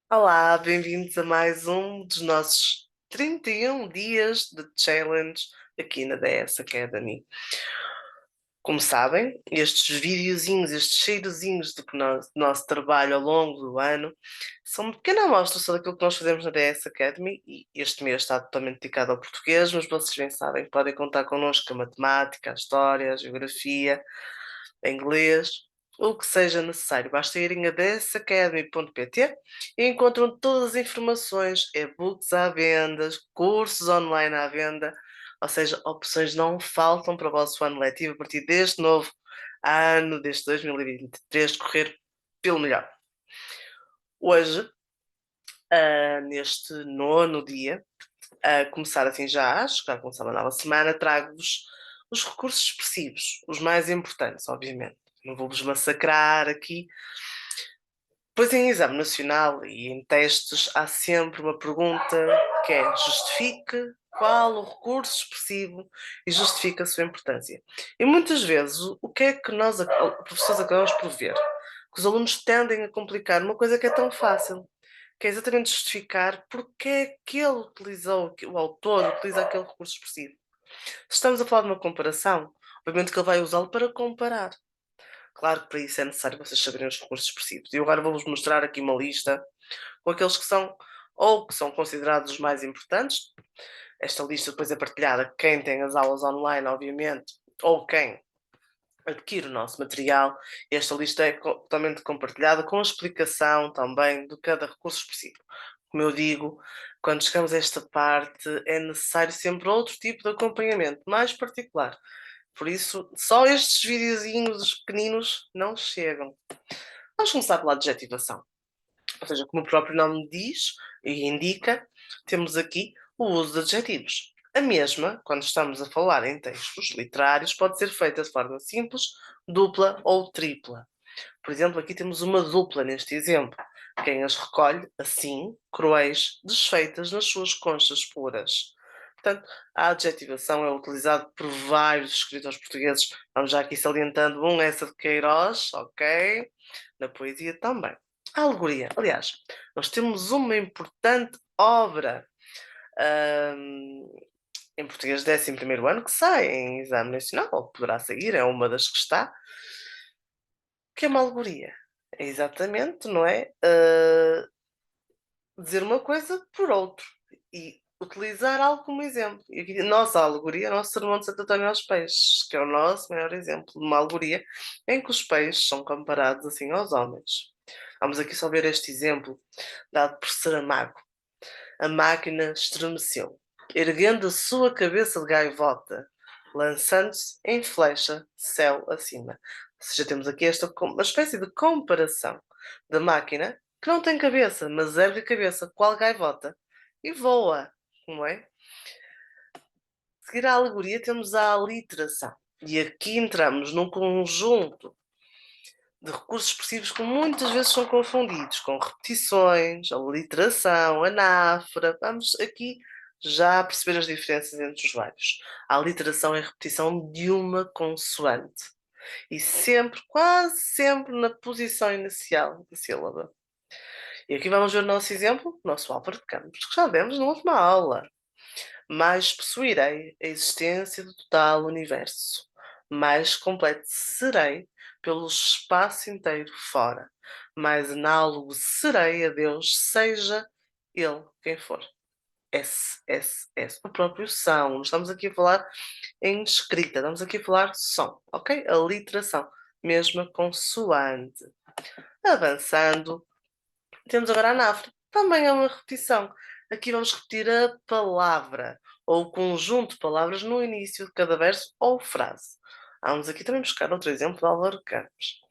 Olá, bem-vindos a mais um dos nossos 31 dias de challenge aqui na DS Academy. Como sabem, estes videozinhos, estes cheirozinhos do nosso trabalho ao longo do ano são uma pequena amostra só daquilo que nós fazemos na DS Academy e este mês está totalmente dedicado ao português, mas vocês bem sabem que podem contar connosco a matemática, a história, a geografia, em inglês, o que seja necessário. Basta irem a dsacademy.pt e encontram todas as informações, e-books à venda, cursos online à venda, ou seja, opções não faltam para o vosso ano letivo a partir deste novo ano, deste 2023, correr pelo melhor. Hoje, neste nono dia, a começar assim já, acho que vai começar uma nova semana, trago-vos os recursos expressivos, os mais importantes, obviamente. Não vou-vos massacrar aqui. Pois em exame nacional e em testes há sempre uma pergunta que é justifique qual o recurso expressivo e justifique a sua importância. E muitas vezes o que é que nós, professores, acabamos por ver? Que os alunos tendem a complicar uma coisa que é tão fácil, que é exatamente justificar porque é que ele utilizou, que o autor utiliza aquele recurso expressivo. Se estamos a falar de uma comparação, obviamente que ele vai usá-lo para comparar. Claro que para isso é necessário vocês saberem os recursos expressivos. E eu agora vou-vos mostrar aqui uma lista com aqueles que são ou que são considerados os mais importantes. Esta lista depois é partilhada quem tem as aulas online, obviamente, ou quem adquire o nosso material. Esta lista é totalmente compartilhada com a explicação também de cada recurso expressivo. Como eu digo, quando chegamos a esta parte, é necessário sempre outro tipo de acompanhamento mais particular. Por isso, só estes videozinhos pequeninos não chegam. Vamos começar pela adjetivação. Ou seja, como o próprio nome diz e indica, temos aqui o uso de adjetivos. A mesma, quando estamos a falar em textos literários, pode ser feita de forma simples, dupla ou tripla. Por exemplo, aqui temos uma dupla neste exemplo. Quem as recolhe, assim, cruéis, desfeitas nas suas conchas puras. Portanto, a adjetivação é utilizada por vários escritores portugueses. Vamos já aqui salientando um, essa de Queiroz, ok? Na poesia também. A alegoria. Aliás, nós temos uma importante obra em português de 11º ano que sai em exame nacional, ou poderá sair, é uma das que está, que é uma alegoria. É exatamente, não é? Dizer uma coisa por outro e utilizar algo como exemplo. E aqui, nossa alegoria, o nosso sermão de Santo António aos Peixes, que é o nosso maior exemplo de uma alegoria em que os peixes são comparados assim aos homens. Vamos aqui só ver este exemplo dado por Saramago. A máquina estremeceu, erguendo a sua cabeça de gaivota, lançando-se em flecha, céu acima. Ou seja, temos aqui uma espécie de comparação da máquina que não tem cabeça, mas ergue a cabeça, qual gaivota, e voa, não é? A seguir à alegoria temos a aliteração. E aqui entramos num conjunto de recursos expressivos que muitas vezes são confundidos com repetições, aliteração, anáfora. Vamos aqui já perceber as diferenças entre os vários. A aliteração é a repetição de uma consoante e sempre, quase sempre, na posição inicial da sílaba. E aqui vamos ver o nosso exemplo, o nosso Álvaro de Campos, que já demos na última aula. Mais possuirei a existência do total universo. Mais completo serei pelo espaço inteiro fora. Mais análogo serei a Deus, seja Ele quem for. S, S, S. O próprio som. Não estamos aqui a falar em escrita, estamos aqui a falar som, ok? A literação, mesma consoante. Avançando, temos agora a anáfora. Também é uma repetição. Aqui vamos repetir a palavra ou o conjunto de palavras no início de cada verso ou frase. Vamos aqui também buscar outro exemplo de Álvaro Campos.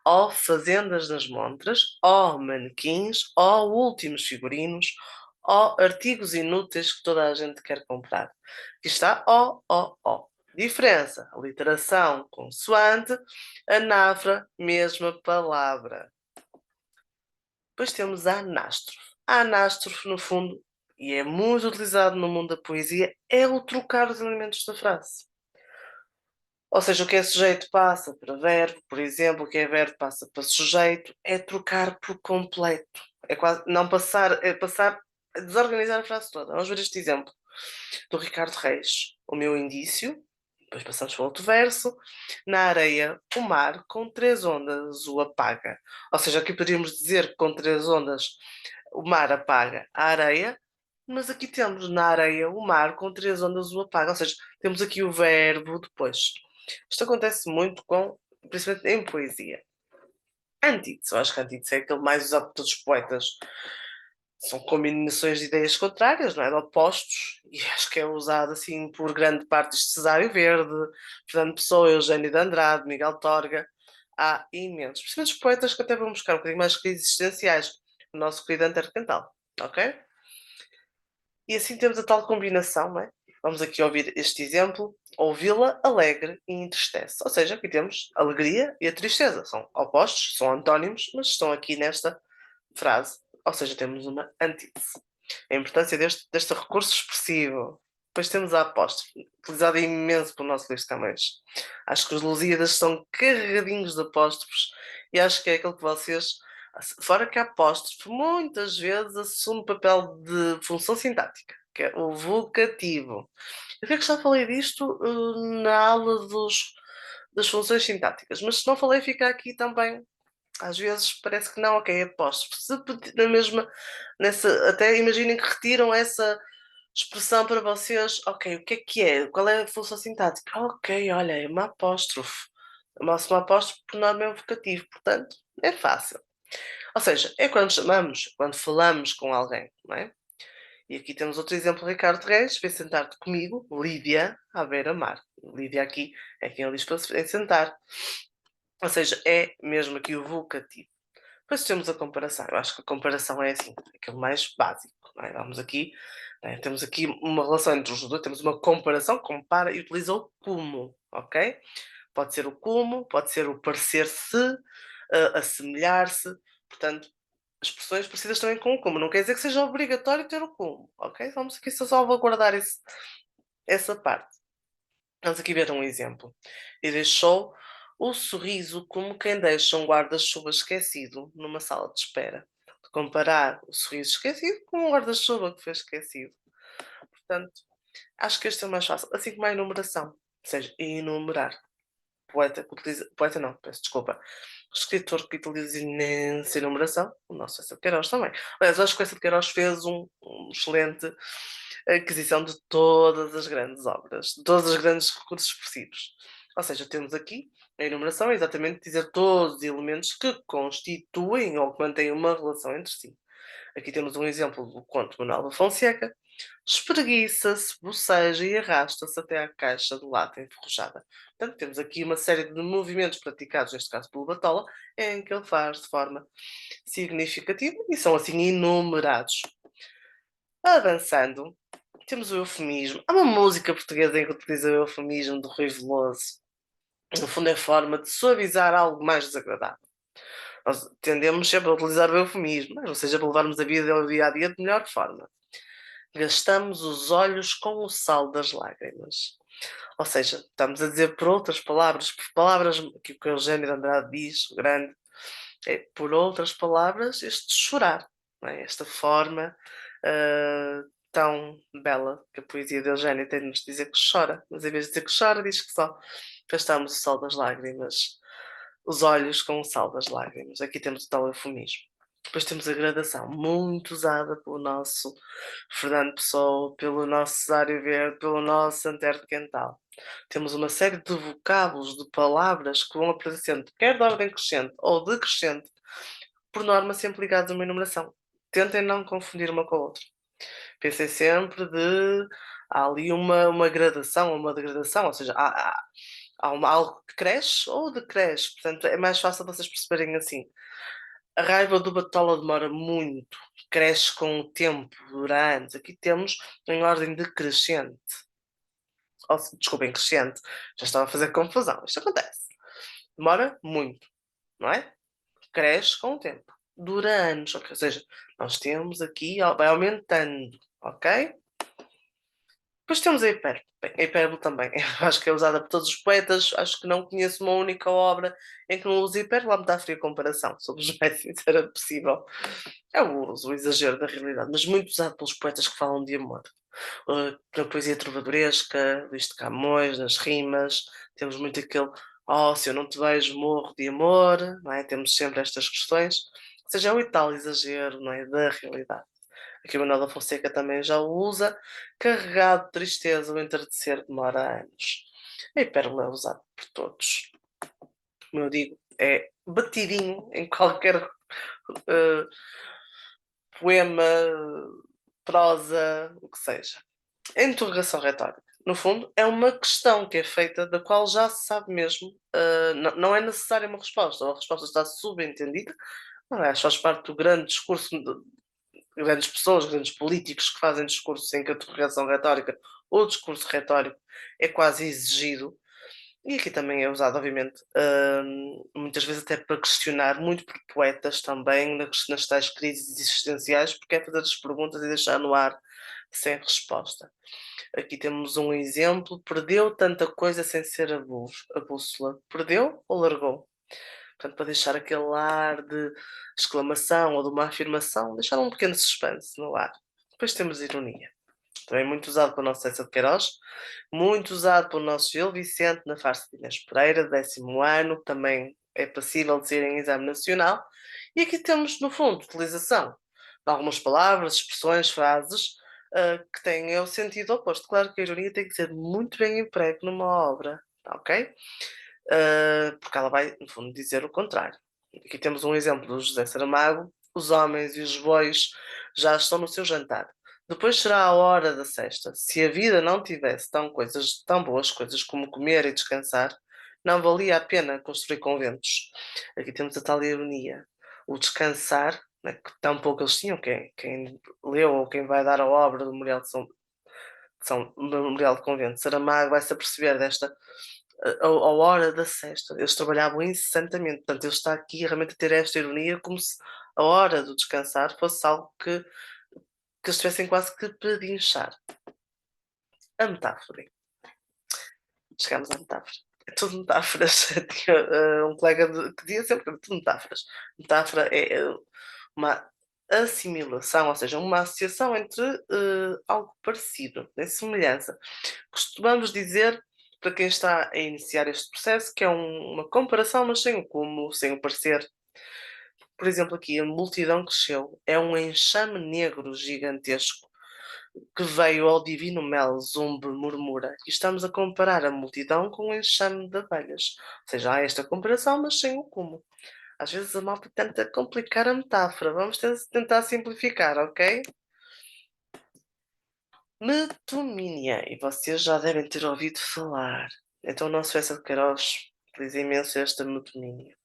Ó fazendas nas montras, ó manequins, ó últimos figurinos, ó artigos inúteis que toda a gente quer comprar. Aqui está ó, ó, ó. Diferença: literação, consoante, anáfora, mesma palavra. Depois temos a anástrofe. A anástrofe, no fundo, e é muito utilizado no mundo da poesia, é o trocar os elementos da frase. Ou seja, o que é sujeito passa para verbo, por exemplo, o que é verbo passa para sujeito, é trocar por completo. É quase não passar, é passar a desorganizar a frase toda. Vamos ver este exemplo do Ricardo Reis. O meu indício, depois passamos para outro verso. Na areia, o mar com três ondas o apaga. Ou seja, aqui poderíamos dizer que com três ondas o mar apaga a areia, mas aqui temos na areia o mar com três ondas o apaga. Ou seja, temos aqui o verbo depois. Isto acontece muito com, principalmente em poesia. Antítese, eu acho que antítese é aquele mais usado por todos os poetas. São combinações de ideias contrárias, não é? De opostos, e acho que é usado assim por grande parte de Cesário Verde, Fernando Pessoa, Eugênio de Andrade, Miguel Torga. Há imensos, principalmente os poetas que até vão buscar um bocadinho mais crises existenciais, o nosso querido Antero Quental, ok? E assim temos a tal combinação, não é? Vamos aqui ouvir este exemplo. Ouvi-la alegre e entristece. Ou seja, aqui temos a alegria e a tristeza. São opostos, são antónimos, mas estão aqui nesta frase. Ou seja, temos uma antítese. A importância deste recurso expressivo. Depois temos a apóstrofe, utilizada imenso pelo nosso Luís de Camões. Acho que os Lusíadas são carregadinhos de apóstrofes e acho que é aquilo que vocês. Fora que a apóstrofe muitas vezes assume o papel de função sintática, que é o vocativo. Eu creio que já falei disto na aula das funções sintáticas, mas se não falei, fica aqui também. Às vezes parece que não, ok, é apóstrofe. Na mesma, até imaginem que retiram essa expressão para vocês, ok, o que é? Qual é a função sintática? Ok, olha, é uma apóstrofe. Uma apóstrofe por norma é um vocativo, portanto, é fácil. Ou seja, é quando chamamos, quando falamos com alguém, não é? E aqui temos outro exemplo, Ricardo Reis, vem sentar-te comigo, Lídia, à beira-mar. Lídia aqui é quem ele diz para se sentar. Ou seja, é mesmo aqui o vocativo. Depois temos a comparação. Eu acho que a comparação é assim, aquilo mais básico. Não é? Vamos aqui, temos aqui uma relação entre os dois, temos uma comparação, compara e utiliza o como, ok? Pode ser o como, pode ser o parecer-se, assemelhar-se. Portanto, expressões parecidas também com o como. Não quer dizer que seja obrigatório ter o como, ok? Vamos aqui só salvaguardar essa parte. Vamos aqui ver um exemplo. E deixou o sorriso como quem deixa um guarda-chuva esquecido numa sala de espera. Comparar o sorriso esquecido com um guarda-chuva que foi esquecido. Portanto, acho que este é o mais fácil. Assim como a enumeração. Ou seja, enumerar. Poeta que utiliza. Poeta não, peço desculpa. Escritor que utiliza imensa enumeração. O nosso Essa de Queiroz também. Aliás, acho que o Essa de Queiroz fez um excelente aquisição de todas as grandes obras, de todos os grandes recursos expressivos. Ou seja, temos aqui a enumeração é exatamente dizer todos os elementos que constituem ou que mantêm uma relação entre si. Aqui temos um exemplo do conto Manuel da Fonseca. Espreguiça-se, boceja e arrasta-se até à caixa de lata enferrujada. Portanto, temos aqui uma série de movimentos praticados, neste caso pelo Batola, em que ele faz de forma significativa e são assim enumerados. Avançando, temos o eufemismo. Há uma música portuguesa em que utiliza o eufemismo do Rui Veloso. No fundo, é forma de suavizar algo mais desagradável. Nós tendemos sempre a utilizar o eufemismo, mas, ou seja, para levarmos a vida ao dia a dia de melhor forma. Gastamos os olhos com o sal das lágrimas. Ou seja, estamos a dizer por outras palavras, por palavras que o Eugênio de Andrade diz, o grande, por outras palavras, este chorar, não é? Esta forma tão bela que a poesia de Eugênio tem de nos dizer que chora, mas em vez de dizer que chora, diz que só gastamos o sal das lágrimas, os olhos com o sal das lágrimas. Aqui temos o tal eufemismo. Depois temos a gradação, muito usada pelo nosso Fernando Pessoa, pelo nosso Cesário Verde, pelo nosso Santero de Quental. Temos uma série de vocábulos, de palavras que vão aparecendo, quer de ordem crescente ou decrescente, por norma sempre ligados a uma enumeração. Tentem não confundir uma com a outra. Pensem sempre de. Há ali uma gradação ou uma degradação, ou seja, algo que cresce ou decresce. Portanto, é mais fácil vocês perceberem assim. A raiva do Batola demora muito, cresce com o tempo, dura anos. Aqui temos em ordem decrescente. Desculpem, crescente. Já estava a fazer confusão. Isto acontece. Demora muito, não é? Cresce com o tempo. Dura anos. Ou seja, nós temos aqui, vai aumentando, ok? Depois temos a hipérbole. Bem, a hipérbole também, eu acho que é usada por todos os poetas, acho que não conheço uma única obra em que não use hipérbole, a metáfora e a comparação, sobre os mais sincera possível. É o exagero da realidade, mas muito usado pelos poetas que falam de amor. Na poesia trovadoresca, Luís de Camões, nas rimas, temos muito aquele se eu não te vejo, morro de amor, não é? Temos sempre estas questões, ou seja, é o tal exagero, não é? Da realidade. Aqui o Manuel da Fonseca também já o usa, carregado de tristeza, o entardecer demora anos. A hipérbole é usado por todos. Como eu digo, é batidinho em qualquer eh, poema, prosa, o que seja. A interrogação retórica, no fundo, é uma questão que é feita da qual já se sabe mesmo, não é necessária uma resposta, ou a resposta está subentendida, não é? Faz parte do grande discurso de grandes pessoas, grandes políticos que fazem discursos em que a interrogação retórica ou discurso retórico é quase exigido. E aqui também é usado, obviamente, muitas vezes até para questionar, muito por poetas também, nas tais crises existenciais, porque é fazer as perguntas e deixar no ar sem resposta. Aqui temos um exemplo: perdeu tanta coisa sem ser a bússola. Perdeu ou largou? Portanto, para deixar aquele ar de exclamação ou de uma afirmação, deixar um pequeno suspense no ar. Depois temos ironia. Também muito usado pelo nosso César de Queiroz, muito usado pelo nosso Gil Vicente na farsa de Inês Pereira, 10º ano, também é passível de ser em exame nacional. E aqui temos, no fundo, utilização de algumas palavras, expressões, frases que têm o sentido oposto. Claro que a ironia tem que ser muito bem emprego numa obra, ok? Porque ela vai, no fundo, dizer o contrário. Aqui temos um exemplo do José Saramago: os homens e os bois já estão no seu jantar. Depois será a hora da sesta. Se a vida não tivesse tão boas coisas como comer e descansar, não valia a pena construir conventos. Aqui temos a tal ironia. O descansar, né, que tão pouco eles tinham, quem leu ou quem vai dar a obra do Memorial do Memorial de Convento, Saramago vai se aperceber desta a hora da sesta. Eles trabalhavam incessantemente. Portanto, ele está aqui realmente a ter esta ironia como se a hora do descansar fosse algo que eles tivessem quase que pedinchar. A metáfora. Chegamos à metáfora. É tudo metáforas. Tinha um colega que dizia sempre que é tudo metáforas. Metáfora é uma assimilação, ou seja, uma associação entre algo parecido, em semelhança. Costumamos dizer, para quem está a iniciar este processo, que é uma comparação, mas sem o como, sem o parecer. Por exemplo, aqui a multidão cresceu, é um enxame negro gigantesco que veio ao divino mel, zumbe, murmura. E estamos a comparar a multidão com o enxame de abelhas. Ou seja, há esta comparação, mas sem o como. Às vezes a malta tenta complicar a metáfora. Vamos tentar simplificar, ok? Metomínia. E vocês já devem ter ouvido falar. Então o nosso César de Queiroz utiliza imenso esta metomínia.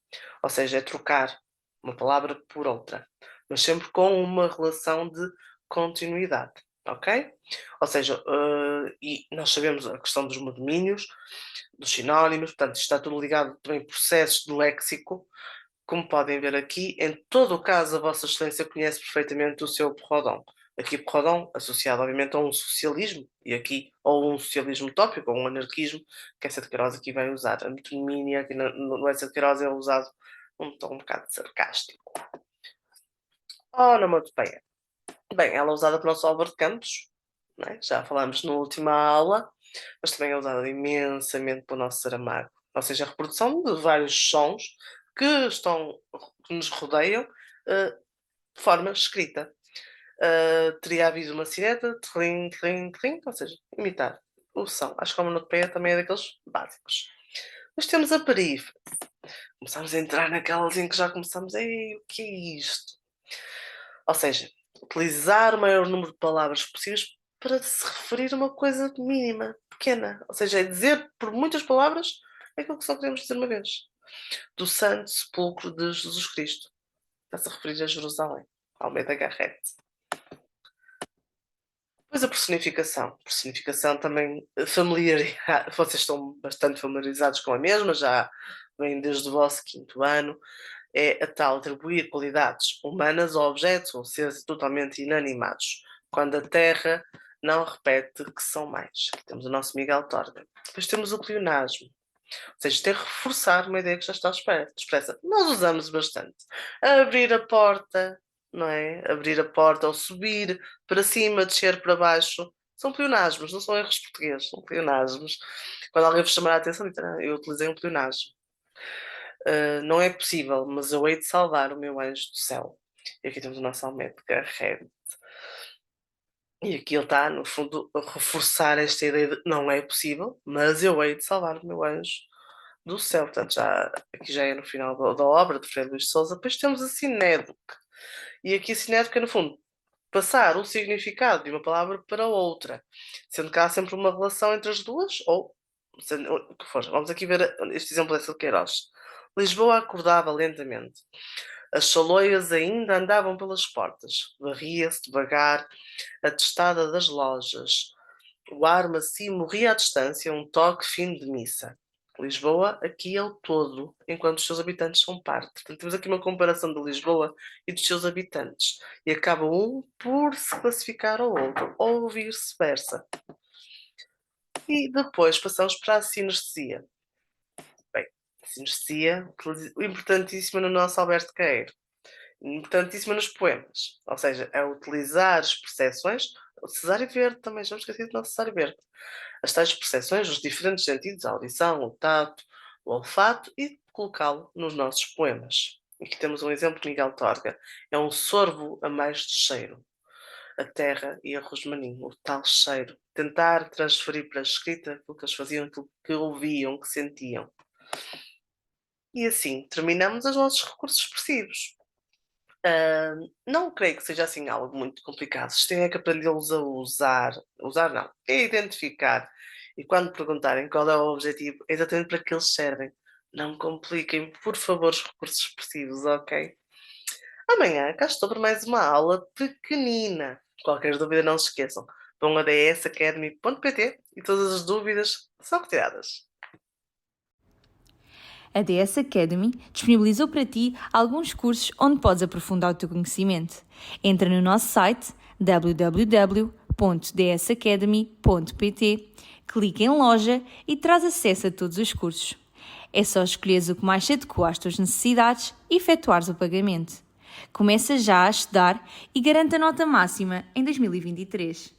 Ou seja, é trocar uma palavra por outra, mas sempre com uma relação de continuidade, ok? Ou seja, e nós sabemos a questão dos modomínios, dos sinónimos, portanto, isto está tudo ligado também a processos de léxico. Como podem ver aqui, em todo o caso, a Vossa Excelência conhece perfeitamente o seu Porrodão. Aqui, Porrodão, associado, obviamente, a um socialismo, e aqui, ou um socialismo utópico, ou um anarquismo, que essa de Queiroz aqui vai usar. A metonimia, aqui no essa de Queiroz, é usado um tom um bocado sarcástico. Onomatopeia. Bem, ela é usada pelo nosso Álvaro de Campos, né? Já falámos na última aula, mas também é usada imensamente pelo nosso Saramago. Ou seja, a reprodução de vários sons que que nos rodeiam de forma escrita. Teria havido uma sineta, trim, trim, trim, ou seja, imitar o som. Acho que a onomatopeia também é daqueles básicos. Mas temos a perífrase. Começamos a entrar naquelas em que já começamos, ei, o que é isto? Ou seja, utilizar o maior número de palavras possíveis para se referir a uma coisa mínima, pequena. Ou seja, é dizer por muitas palavras aquilo que só queremos dizer uma vez. Do Santo Sepulcro de Jesus Cristo. Está-se a referir a Jerusalém. Almeida Garrett. Depois a personificação. Personificação também familiar. Vocês estão bastante familiarizados com a mesma, já vem desde o vosso quinto ano. É a tal atribuir qualidades humanas a objetos ou seres totalmente inanimados. Quando a Terra não repete que são mais. Aqui temos o nosso Miguel Torga. Depois temos o pleonasmo. Ou seja, isto é reforçar uma ideia que já está expressa. Nós usamos bastante. Abrir a porta, não é? Abrir a porta ou subir para cima, descer para baixo. São pleonasmos, não são erros portugueses, são pleonasmos. Quando alguém vos chamar a atenção, eu utilizei um pleonasmo. Não é possível, mas eu hei de salvar o meu anjo do céu. E aqui temos o nosso Almeida Garrett. E aqui ele está, no fundo, a reforçar esta ideia de não é possível, mas eu hei de salvar o meu anjo do céu. Portanto, aqui já é no final da obra de Freire Luís de Sousa. Depois temos a sinédoque. E aqui a sinédoque é, no fundo, passar o significado de uma palavra para outra, sendo que há sempre uma relação entre as duas, ou o que for. Vamos aqui ver este exemplo dessa de Queiroz. Lisboa acordava lentamente. As saloias ainda andavam pelas portas. Varria-se devagar a testada das lojas. O ar macio morria à distância, um toque fino de missa. Lisboa aqui é o todo, enquanto os seus habitantes são parte. Portanto, temos aqui uma comparação de Lisboa e dos seus habitantes. E acaba um por se classificar ao outro, ou vice-versa. E depois passamos para a sinestesia. Bem, a sinestesia, importantíssima no nosso Alberto Queiro. Importantíssima nos poemas. Ou seja, é utilizar as percepções. O Cesário Verde também, já me esqueci do nosso Cesário Verde. As tais percepções, os diferentes sentidos, a audição, o tato, o olfato, e colocá-lo nos nossos poemas. Aqui temos um exemplo de Miguel Torga. É um sorvo a mais de cheiro. A terra e a rosmaninho, o tal cheiro. Tentar transferir para a escrita aquilo que eles faziam, aquilo que ouviam, que sentiam. E assim, terminamos os nossos recursos expressivos. Não creio que seja assim algo muito complicado. Vocês têm é que aprendê-los a usar não, a identificar. E quando perguntarem qual é o objetivo, é exatamente para que eles servem. Não compliquem, por favor, os recursos expressivos, ok? Amanhã cá estou para mais uma aula pequenina. Qualquer dúvida, não se esqueçam. Vão a dsacademy.pt e todas as dúvidas são retiradas. A DS Academy disponibilizou para ti alguns cursos onde podes aprofundar o teu conhecimento. Entra no nosso site www.dsacademy.pt, clica em loja e traz acesso a todos os cursos. É só escolheres o que mais se adequa às tuas necessidades e efetuares o pagamento. Começa já a estudar e garante a nota máxima em 2023.